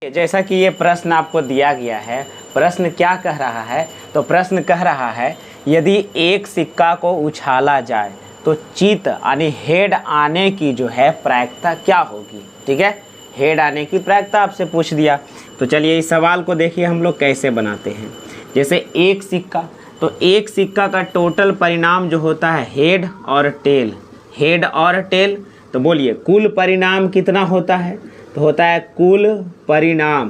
जैसा कि ये प्रश्न आपको दिया गया है, प्रश्न क्या कह रहा है? तो प्रश्न कह रहा है यदि एक सिक्का को उछाला जाए तो चित यानी हेड आने की जो है प्रायिकता क्या होगी। ठीक है, हेड आने की प्रायिकता आपसे पूछ दिया। तो चलिए इस सवाल को देखिए हम लोग कैसे बनाते हैं। जैसे एक सिक्का, तो एक सिक्का का टोटल परिणाम जो होता है हेड और टेल, हेड और टेल, तो बोलिए कुल परिणाम कितना होता है? तो होता है कुल परिणाम,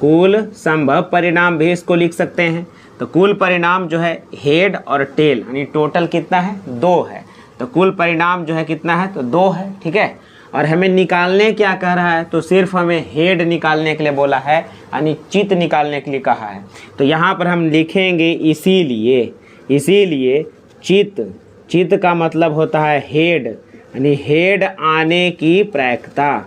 कुल संभव परिणाम भी इसको लिख सकते हैं। तो कुल परिणाम जो है हेड और टेल यानी टोटल कितना है? 2 है। तो कुल परिणाम जो है कितना है? तो 2 है। ठीक है, और हमें निकालने क्या कह रहा है? तो सिर्फ हमें हेड निकालने के लिए बोला है यानी चित निकालने के लिए कहा है। तो यहाँ पर हम लिखेंगे इसीलिए चित का मतलब होता है हेड यानी हेड आने की प्रायिकता,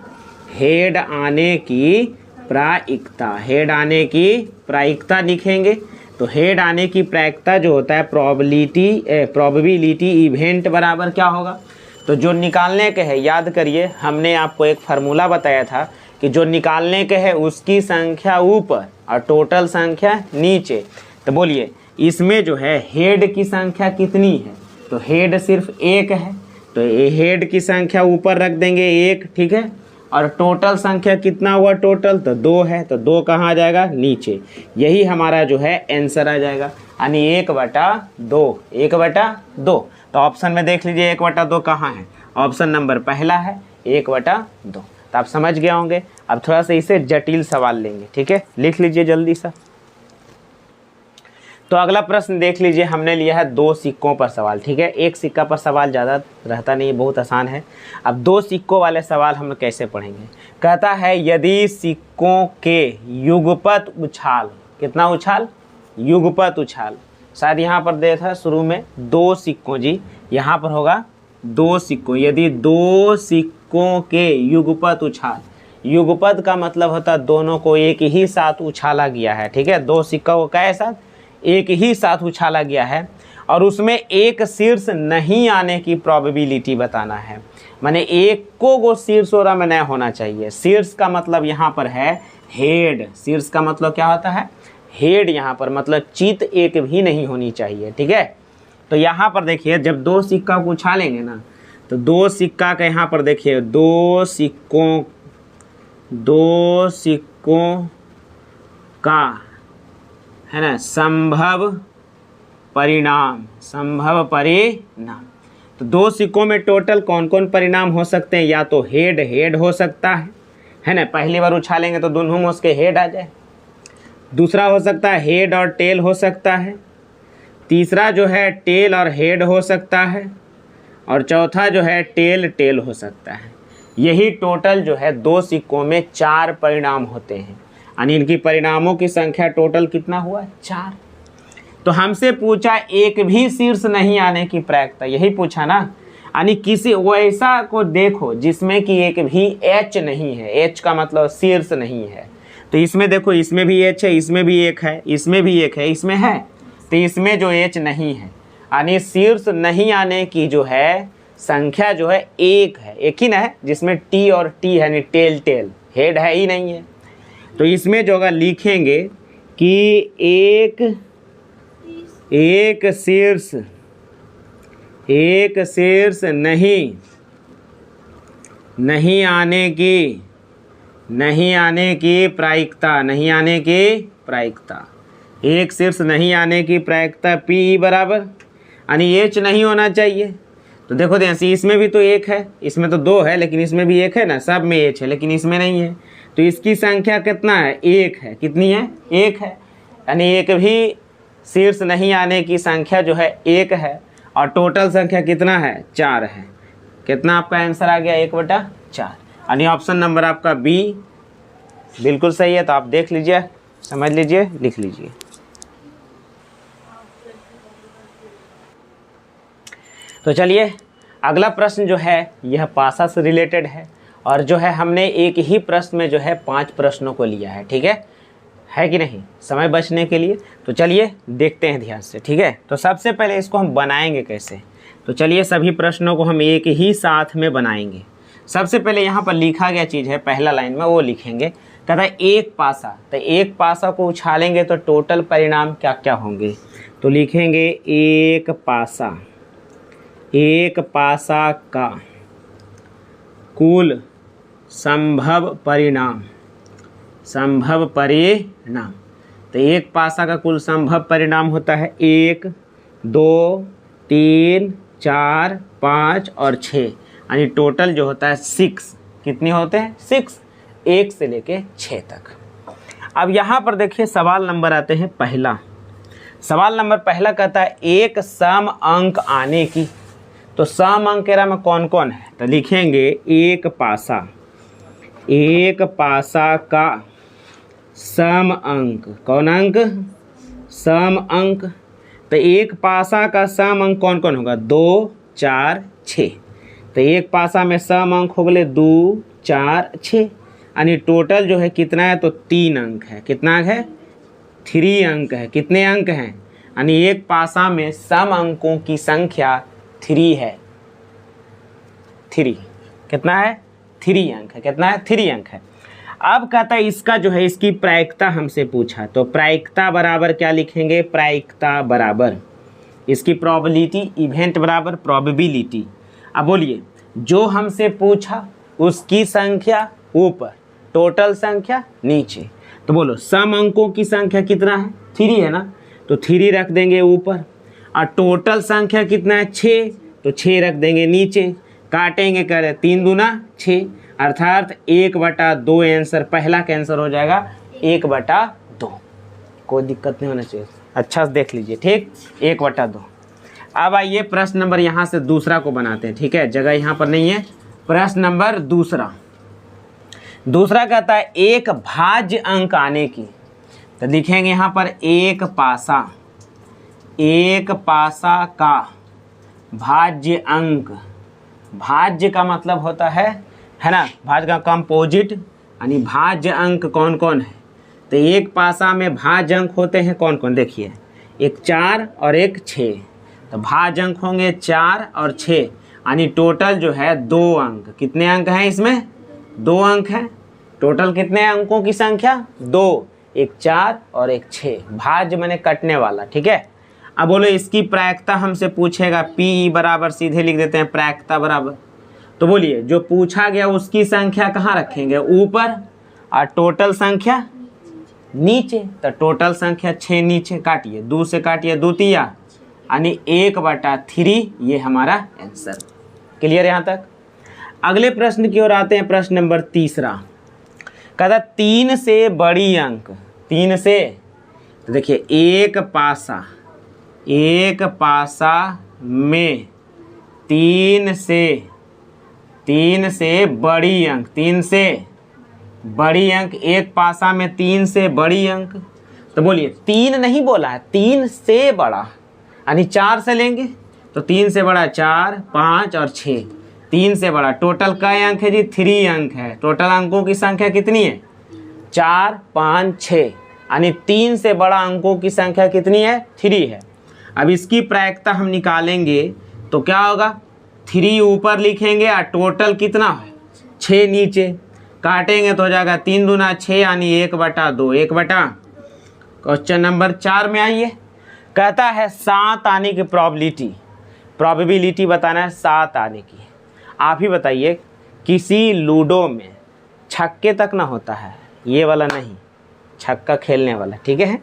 हेड आने की प्रायिकता, हेड आने की प्रायिकता लिखेंगे। तो हेड आने की प्रायिकता जो होता है प्रोबेबिलिटी इवेंट बराबर क्या होगा? तो जो निकालने के है, याद करिए हमने आपको एक फार्मूला बताया था कि जो निकालने के है उसकी संख्या ऊपर और टोटल संख्या नीचे। तो बोलिए इसमें जो है हेड की संख्या कितनी है? तो हेड सिर्फ 1 है, तो हेड की संख्या ऊपर रख देंगे 1। ठीक है, और टोटल संख्या कितना हुआ? टोटल तो 2 है, तो 2 कहाँ आ जाएगा? नीचे। यही हमारा जो है आंसर आ जाएगा यानी 1/2, 1/2। तो ऑप्शन में देख लीजिए 1/2 कहाँ है? ऑप्शन नंबर पहला है 1/2। तो आप समझ गए होंगे। अब थोड़ा सा इसे जटिल सवाल लेंगे। ठीक है, लिख लीजिए जल्दी सा। तो अगला प्रश्न देख लीजिए, हमने लिया है 2 सिक्कों पर सवाल। ठीक है, एक सिक्का पर सवाल ज़्यादा रहता नहीं, बहुत आसान है। अब 2 सिक्कों वाले सवाल हम कैसे पढ़ेंगे? कहता है यदि सिक्कों के युगपत उछाल, कितना उछाल? युगपत उछाल। शायद यहाँ पर दे था शुरू में 2 सिक्कों, जी यहाँ पर होगा 2 सिक्कों। यदि 2 सिक्कों के युगपत उछाल, युगपत का मतलब होता है दोनों को एक ही साथ उछाला गया है। ठीक है, 2 सिक्का को क्या साथ एक ही साथ उछाला गया है और उसमें एक शीर्ष नहीं आने की प्रोबेबिलिटी बताना है। माने एक को शीर्ष और में नहीं होना चाहिए। शीर्ष का मतलब यहाँ पर है हेड, शीर्ष का मतलब क्या होता है? हेड। यहाँ पर मतलब चित एक भी नहीं होनी चाहिए। ठीक है, तो यहाँ पर देखिए जब 2 सिक्का को उछालेंगे ना, तो 2 सिक्का का यहाँ पर देखिए 2 सिक्कों का है ना संभव परिणाम, तो 2 सिक्कों में टोटल कौन कौन परिणाम हो सकते हैं? या तो हेड हो सकता है ना, पहली बार उछालेंगे तो दोनों में उसके हेड आ जाए। दूसरा हो सकता है हेड और टेल हो सकता है। तीसरा जो है टेल और हेड हो सकता है। और चौथा जो है टेल हो सकता है। यही टोटल जो है 2 सिक्कों में 4 परिणाम होते हैं यानी इनकी परिणामों की संख्या टोटल कितना हुआ? 4। तो हमसे पूछा एक भी शीर्ष नहीं आने की प्रायिकता, यही पूछा ना। यानी किसी वैसा को देखो जिसमें कि एक भी एच नहीं है। एच का मतलब शीर्ष नहीं है। तो इसमें देखो, इसमें भी एच है, इसमें भी एक है, इसमें भी एक है, इसमें है। तो इसमें जो एच नहीं है यानी शीर्ष नहीं आने की जो है संख्या जो है 1 है। एक ही ना है जिसमें टी और टी है यानी टेल, हेड है ही नहीं है। तो इसमें जो अगर लिखेंगे कि एक शीर्ष नहीं आने की प्रायिकता, एक शीर्ष नहीं आने की प्रायिकता P बराबर यानी एच नहीं होना चाहिए। तो देखो जैसे इसमें भी तो 1 है, इसमें तो 2 है, लेकिन इसमें भी 1 है ना, सब में एच है लेकिन इसमें नहीं है। तो इसकी संख्या कितना है? 1 है। कितनी है? 1 है। यानी एक भी शीर्ष नहीं आने की संख्या जो है 1 है और टोटल संख्या कितना है? 4 है। कितना आपका आंसर आ गया? 1/4 यानी ऑप्शन नंबर आपका बी बिल्कुल सही है। तो आप देख लीजिए, समझ लीजिए, लिख लीजिए। तो चलिए अगला प्रश्न जो है यह पासा से रिलेटेड है और जो है हमने एक ही प्रश्न में जो है 5 प्रश्नों को लिया है। ठीक है कि नहीं, समय बचने के लिए। तो चलिए देखते हैं ध्यान से। ठीक है, तो सबसे पहले इसको हम बनाएंगे कैसे? तो चलिए सभी प्रश्नों को हम एक ही साथ में बनाएंगे। सबसे पहले यहाँ पर लिखा गया चीज़ है पहला लाइन में, वो लिखेंगे कहता है एक पासा, तो एक पासा को उछालेंगे तो टोटल परिणाम क्या क्या होंगे, तो लिखेंगे एक पासा का कुल संभव परिणाम, तो एक पासा का कुल संभव परिणाम होता है 1, 2, 3, 4, 5 और 6, यानी टोटल जो होता है 6। कितनी होते हैं? 6, 1 से लेके 6 तक। अब यहाँ पर देखिए सवाल नंबर आते हैं पहला। सवाल नंबर पहला कहता है एक सम अंक आने की, तो सम अंक कह रहा में कौन कौन है, तो लिखेंगे एक पासा का सम अंक, कौन अंक? सम अंक। तो एक पासा का सम अंक कौन कौन होगा? 2, 4, 6। तो एक पासा में सम अंक हो गए 2, 4, 6, यानी टोटल जो है कितना है, तो 3 अंक है। कितना है? 3 अंक है। कितने अंक हैं? यानी एक पासा में सम अंकों की संख्या 3 है। 3 कितना है? 3 अंक है। कितना है? 3 अंक है। अब कहता है इसका जो है इसकी प्रायिकता हमसे पूछा, तो प्रायिकता बराबर क्या लिखेंगे? प्रायिकता बराबर इसकी प्रोबेबिलिटी, इवेंट बराबर प्रोबेबिलिटी। अब बोलिए जो हमसे पूछा उसकी संख्या ऊपर, टोटल संख्या नीचे। तो बोलो सम अंकों की संख्या कितना है? 3 है ना, तो 3 रख देंगे ऊपर, और टोटल संख्या कितना है? 6, तो 6 रख देंगे नीचे। काटेंगे कर 3 दूना 6, अर्थात 1/2 आंसर, पहला का आंसर हो जाएगा 1/2। कोई दिक्कत नहीं होना चाहिए, अच्छा से देख लीजिए, ठीक, 1/2। अब आइए प्रश्न नंबर यहाँ से दूसरा को बनाते हैं, ठीक है, जगह यहाँ पर नहीं है। प्रश्न नंबर दूसरा कहता है एक भाज्य अंक आने की, तो लिखेंगे यहाँ पर एक पासा का भाज्य अंक। भाज्य का मतलब होता है ना, भाज्य का कंपोजिट, यानी भाज्य अंक कौन कौन है। तो एक पासा में भाज्य अंक होते हैं कौन कौन, देखिए, एक 4 और एक 6, तो भाज्य अंक होंगे 4 और 6, यानी टोटल जो है 2 अंक। कितने अंक हैं इसमें? 2 अंक हैं। टोटल कितने अंकों की संख्या? 2, एक 4 और एक 6। भाज्य माने कटने वाला, ठीक है। अब बोलो इसकी प्रायिकता हमसे पूछेगा, पी बराबर सीधे लिख देते हैं प्रायिकता बराबर। तो बोलिए जो पूछा गया उसकी संख्या कहाँ रखेंगे? ऊपर, और टोटल संख्या नीचे। तो टोटल संख्या 6 नीचे, काटिए 2 से काटिए 2 तिया, यानी 1/3 ये हमारा आंसर। क्लियर यहाँ तक? अगले प्रश्न की ओर आते हैं। प्रश्न नंबर तीसरा कहता 3 से बड़ी अंक, 3 से, तो देखिए एक पासा में 3 से बड़ी अंक, 3 से बड़ी अंक, एक पासा में 3 से बड़ी अंक। तो बोलिए 3 नहीं बोला है, 3 से बड़ा, यानी 4 से लेंगे, तो 3 से बड़ा 4, 5 और 6, 3 से बड़ा। टोटल कई अंक है जी? 3 अंक है। टोटल अंकों की संख्या कितनी है? 4, 5, 6, यानी 3 से बड़ा अंकों की संख्या कितनी है? 3 है। अब इसकी प्रायिकता हम निकालेंगे तो क्या होगा? 3 ऊपर लिखेंगे और टोटल कितना है? 6 नीचे। काटेंगे तो हो जाएगा 3 दूना 6, यानी 1/2। क्वेश्चन नंबर 4 में आइए। कहता है 7 आने की प्रोबेबिलिटी बताना है 7 आने की। आप ही बताइए, किसी लूडो में छक्के तक ना होता है, ये वाला नहीं, छक्का खेलने वाला, ठीक है।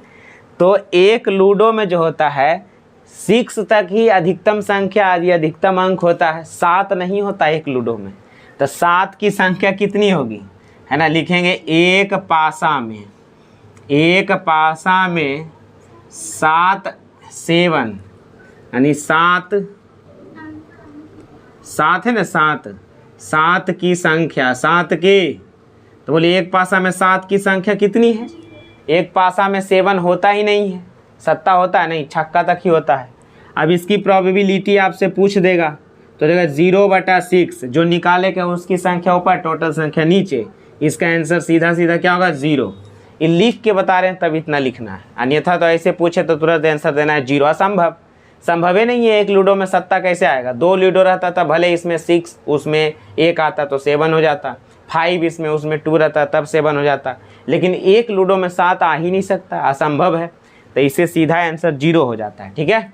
तो एक लूडो में जो होता है 6 तक ही अधिकतम संख्या आदि अधिकतम अंक होता है, 7 नहीं होता एक लूडो में। तो 7 की संख्या कितनी होगी, है ना? लिखेंगे एक पासा में 7, 7, यानी 7 है ना, 7 की संख्या, 7 की, तो बोलिए एक पासा में 7 की संख्या कितनी है? एक पासा में 7 होता ही नहीं है, 7 होता है नहीं, छक्का तक ही होता है। अब इसकी प्रोबेबिलिटी आपसे पूछ देगा तो देगा 0/6, जो निकालेगा उसकी संख्या ऊपर, टोटल संख्या नीचे। इसका आंसर सीधा क्या होगा? 0। ये लिख के बता रहे हैं तब इतना लिखना है, अन्यथा तो ऐसे पूछे तो तुरंत आंसर देना है 0। संभव ही नहीं है। एक लूडो में 7 कैसे आएगा? 2 लूडो रहता था, भले इसमें 6 उसमें 1 आता तो 7 हो जाता, 5 इसमें उसमें 2 रहता तब 7 हो जाता, लेकिन एक लूडो में 7 आ ही नहीं सकता, असंभव है, तो इससे सीधा आंसर 0 हो जाता है। ठीक है,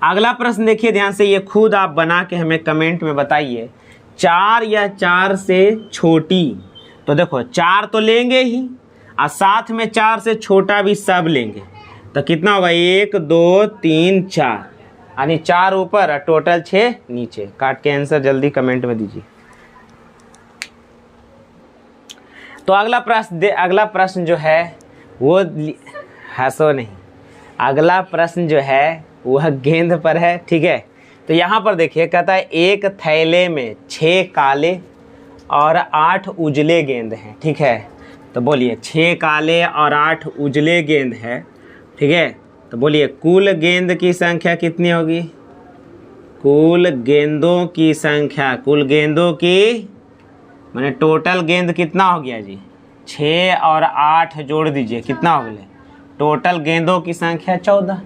अगला प्रश्न देखिए ध्यान से, ये खुद आप बना के हमें कमेंट में बताइए। 4 या 4 से छोटी, तो देखो 4 तो लेंगे ही और साथ में 4 से छोटा भी सब लेंगे, तो कितना होगा 1 2 3 4, यानी 4 ऊपर और टोटल 6 नीचे। काट के आंसर जल्दी कमेंट में दीजिए। तो अगला प्रश्न जो है वो हंसो नहीं, अगला प्रश्न जो है वह गेंद पर है। ठीक है, तो यहाँ पर देखिए कहता है एक थैले में 6 काले और 8 उजले गेंद हैं। ठीक है, तो बोलिए 6 काले और 8 उजले गेंद है। ठीक है, तो बोलिए कुल गेंद की संख्या कितनी होगी? कुल गेंदों की संख्या, कुल गेंदों की मैंने टोटल गेंद कितना हो गया जी? 6 और 8 जोड़ दीजिए, कितना हो गया? टोटल गेंदों की संख्या 14।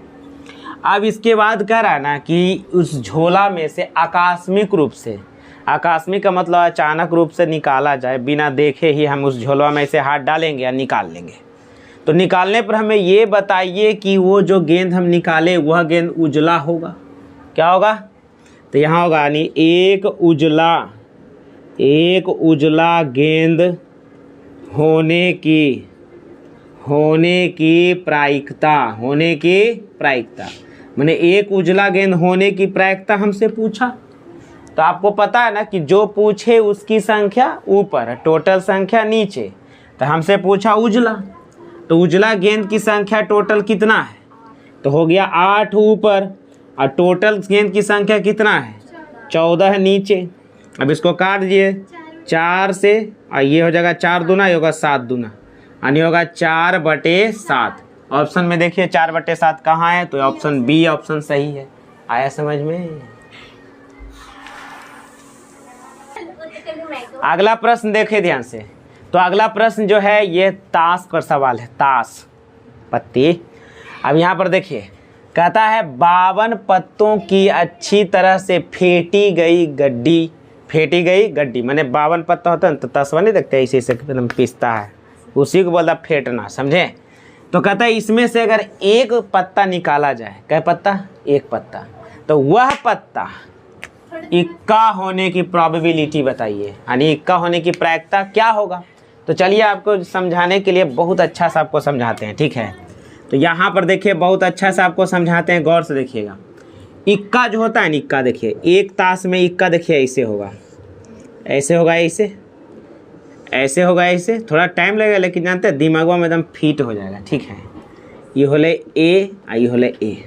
अब इसके बाद कह रहा है ना कि उस झोला में से आकस्मिक रूप से, आकस्मिक का मतलब अचानक रूप से निकाला जाए, बिना देखे ही हम उस झोला में से हाथ डालेंगे या निकाल लेंगे। तो निकालने पर हमें ये बताइए कि वो जो गेंद हम निकाले वह गेंद उजला होगा। क्या होगा? तो यहाँ होगा यानी एक उजला गेंद होने की प्रायिकता, मैंने एक उजला गेंद होने की प्रायिकता हमसे पूछा। तो आपको पता है ना कि जो पूछे उसकी संख्या ऊपर, टोटल संख्या नीचे। तो हमसे पूछा उजला, तो उजला गेंद की संख्या टोटल कितना है? तो हो गया 8 ऊपर और टोटल गेंद की संख्या कितना है? 14 नीचे। अब इसको काट दिए 4 से, और ये हो जाएगा 4 दूना, ये होगा 7 दूना, यानी होगा 4/7। ऑप्शन में देखिए 4/7 कहाँ है? तो ऑप्शन बी ऑप्शन सही है। आया समझ में? अगला प्रश्न देखे ध्यान से। तो अगला प्रश्न जो है ये ताश पर सवाल है, ताश पत्ती। अब यहाँ पर देखिए कहता है 52 पत्तों की अच्छी तरह से फेंटी गई गड्डी, मैंने 52 पत्ता होता है तो तसवा नहीं देखते ऐसे एकदम पिसता है, उसी को बोलता फेंटना, समझे? तो कहता है इसमें से अगर एक पत्ता निकाला जाए, क्या पत्ता? एक पत्ता, तो वह पत्ता इक्का होने की प्रोबेबिलिटी बताइए, यानी इक्का होने की प्रायिकता क्या होगा? तो चलिए आपको समझाने के लिए बहुत अच्छा सा आपको समझाते हैं। ठीक है, तो यहाँ पर देखिए बहुत अच्छा सा आपको समझाते हैं, गौर से देखिएगा। इक्का जो होता है ना, इक्का देखिए, एक ताश में इक्का देखिए ऐसे होगा, ऐसे होगा, ऐसे होगा, ऐसे थोड़ा टाइम लगेगा, लेकिन जानते हैं दिमागों में एकदम फिट हो जाएगा। ठीक है, ये होले ए, ये होले ए,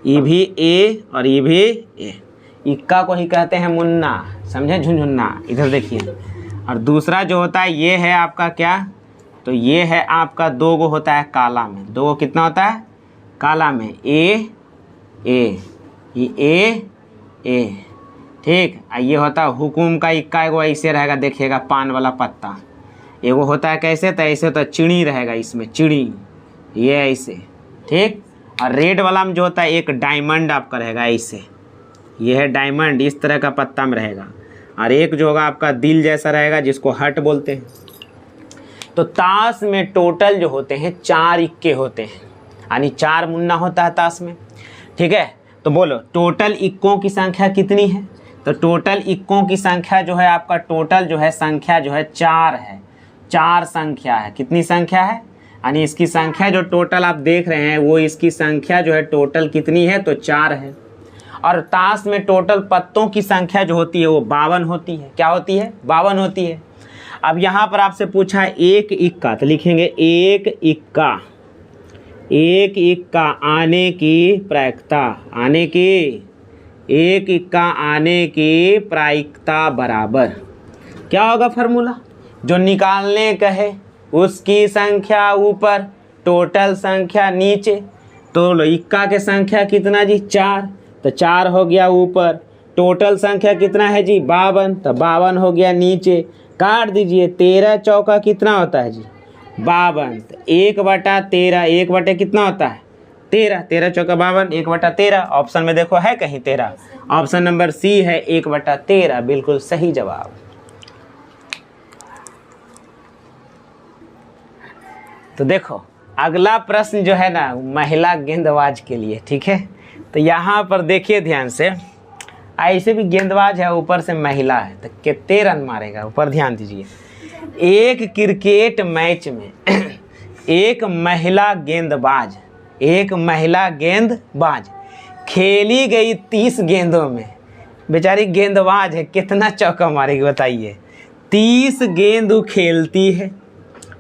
ये भी ए और ये भी ए। इक्का को ही कहते हैं मुन्ना, समझे? झुनझुन्ना। इधर देखिए, और दूसरा जो होता है ये है आपका क्या? तो ये है आपका 2 गो होता है काला में, 2 गो कितना होता है? काला में ए, ये ए। ठीक, ये होता है हुकुम का इक्का, एगो ऐसे रहेगा, देखिएगा पान वाला पत्ता। एगो होता है कैसे? तो ऐसे होता है चिड़ी रहेगा, इसमें चिड़ी, ये ऐसे। ठीक, और रेड वाला में जो होता है एक डायमंड आपका रहेगा ऐसे, ये है डायमंड, इस तरह का पत्ता में रहेगा। और एक जो होगा आपका दिल जैसा रहेगा, जिसको हट बोलते हैं। तो ताश में टोटल जो होते हैं 4 इक्के होते हैं, यानी 4 मुन्ना होता है ताश में। ठीक है, तो बोलो टोटल इक्कों की संख्या कितनी है? तो टोटल इक्कों की संख्या जो है आपका, टोटल जो है संख्या जो है 4 है, 4 संख्या है। कितनी संख्या है? यानी इसकी संख्या जो टोटल आप देख रहे हैं वो इसकी संख्या जो है टोटल कितनी है? तो 4 है। और ताश में टोटल पत्तों की संख्या जो होती है वो 52 होती है। क्या होती है? 52 होती है। अब यहाँ पर आपसे पूछा है एक इक्का, तो लिखेंगे एक इक्का आने की प्रायिकता, एक इक्का आने की प्रायिकता बराबर क्या होगा? फार्मूला जो निकालने कहे उसकी संख्या ऊपर, टोटल संख्या नीचे। तो इक्का के संख्या कितना जी? 4, तो 4 हो गया ऊपर, टोटल संख्या कितना है जी? 52, तो 52 हो गया नीचे। काट दीजिए, 13 चौका कितना होता है जी? 52, तो 1/13, 1 कितना होता है? 13, 13 चौका 52, 1/13। ऑप्शन में देखो है कहीं 13? ऑप्शन नंबर सी है 1/13, बिल्कुल सही जवाब। तो देखो अगला प्रश्न जो है ना महिला गेंदबाज के लिए, ठीक है। तो यहाँ पर देखिए ध्यान से, ऐसे भी गेंदबाज है ऊपर से महिला है तो कितने रन मारेगा, ऊपर ध्यान दीजिए। एक क्रिकेट मैच में एक महिला गेंदबाज खेली गई 30 गेंदों में, बेचारी गेंदबाज है, कितना चौका मारेगी बताइए। 30 गेंद खेलती है,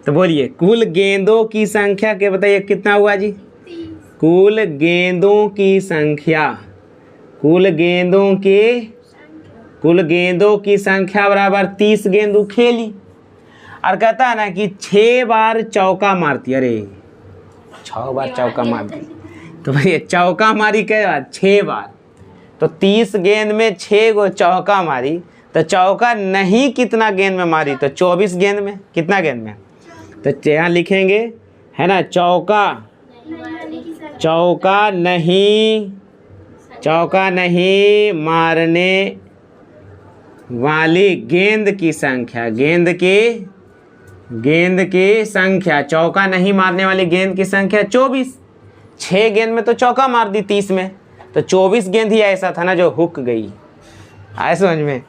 तो बोलिए कुल गेंदों की संख्या के बताइए कितना हुआ जी। कुल गेंदों की संख्या बराबर 30 गेंद खेली। और कहता है ना कि 6 बार चौका मारती, अरे 6 बार चौका मारती, तो भैया चौका मारी क्या बार 6 बार, तो 30 गेंद में 6 गो चौका मारी, तो चौका नहीं कितना गेंद में मारी, तो 24 गेंद में, कितना गेंद में, तो यहाँ लिखेंगे है ना, चौका नहीं मारने वाली गेंद की संख्या, चौका नहीं मारने वाली गेंद की संख्या 24। 6 गेंद में तो चौका मार दी 30 में, तो 24 गेंद ही ऐसा था ना जो हुक गई, आए समझ में।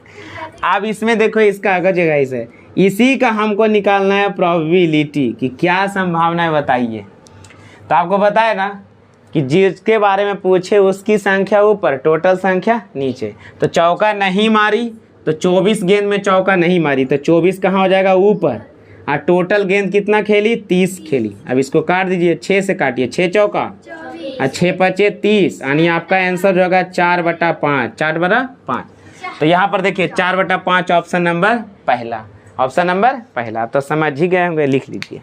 अब इसमें देखो इसका अगला जगह ऐसे, इसी का हमको निकालना है प्रोबेबिलिटी कि क्या संभावना है बताइए। तो आपको पता है ना कि जिसके बारे में पूछे उसकी संख्या ऊपर, टोटल संख्या नीचे। तो चौका नहीं मारी, तो 24 गेंद में चौका नहीं मारी, तो 24 कहाँ हो जाएगा ऊपर, और टोटल गेंद कितना खेली 30 खेली। अब इसको काट दीजिए, 6 से काटिए, 6 चौका और 6 पचे 30, यानी आपका आंसर जो होगा 4/5, 4/5। तो यहाँ पर देखिए 4/5 ऑप्शन नंबर पहला, आप तो समझ ही गए होंगे, लिख लीजिए।